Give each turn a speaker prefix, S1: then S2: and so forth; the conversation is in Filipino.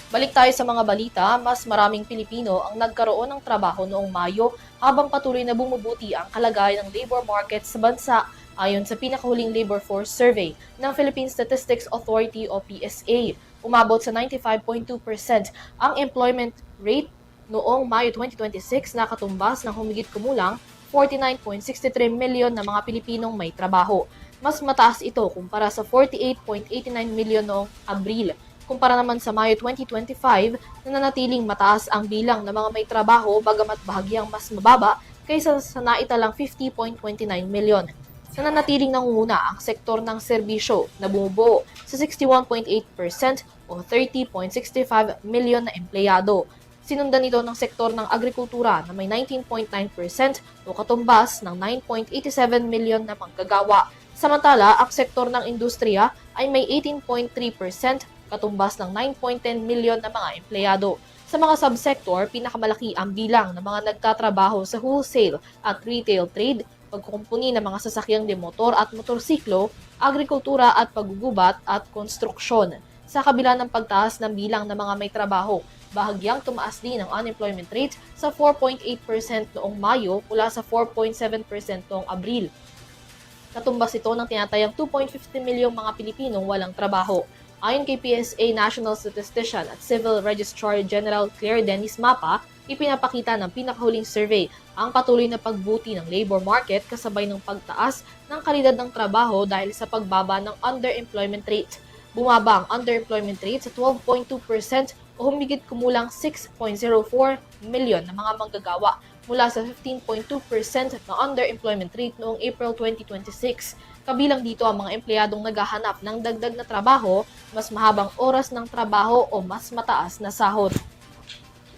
S1: Balik tayo sa mga balita, mas maraming Pilipino ang nagkaroon ng trabaho noong Mayo habang patuloy na bumubuti ang kalagayan ng labor market sa bansa ayon sa pinakahuling labor force survey ng Philippine Statistics Authority o PSA. Umabot sa 95.2% ang employment rate noong Mayo 2026 na katumbas ng humigit kumulang 49.63 milyon na mga Pilipinong may trabaho. Mas mataas ito kumpara sa 48.89 milyon noong Abril. Kumpara naman sa Mayo 2025, nananatiling mataas ang bilang ng mga may trabaho bagamat bahagyang mas mababa kaysa sa naitalang 50.29 milyon. Nananatiling nangunguna ang sektor ng serbisyo na bumubuo sa 61.8% o 30.65 milyon na empleyado. Sinundan ito ng sektor ng agrikultura na may 19.9% o katumbas ng 9.87 milyon na manggagawa. Samantala, ang sektor ng industriya ay may 18.3%, katumbas ng 9.10 milyon na mga empleyado. Sa mga subsektor, pinakamalaki ang bilang ng mga nagtatrabaho sa wholesale at retail trade, pagkukumpuni ng mga sasakyang demotor at motorsiklo, agrikultura at paggugubat at konstruksyon. Sa kabila ng pagtaas ng bilang ng mga may trabaho, bahagyang tumaas din ang unemployment rate sa 4.8% noong Mayo mula sa 4.7% noong Abril. Katumbas ito ng tinatayang 2.50 milyong mga Pilipinong walang trabaho. Ayon kay PSA National Statistician at Civil Registrar General Claire Dennis Mapa, ipinapakita ng pinakahuling survey ang patuloy na pagbuti ng labor market kasabay ng pagtaas ng kalidad ng trabaho dahil sa pagbaba ng underemployment rate. Bumaba ang underemployment rate sa 12.2% o humigit kumulang 6.04 milyon na mga manggagawa mula sa 15.2% na underemployment rate noong April 2026. Kabilang dito ang mga empleyadong naghahanap ng dagdag na trabaho, mas mahabang oras ng trabaho o mas mataas na sahod.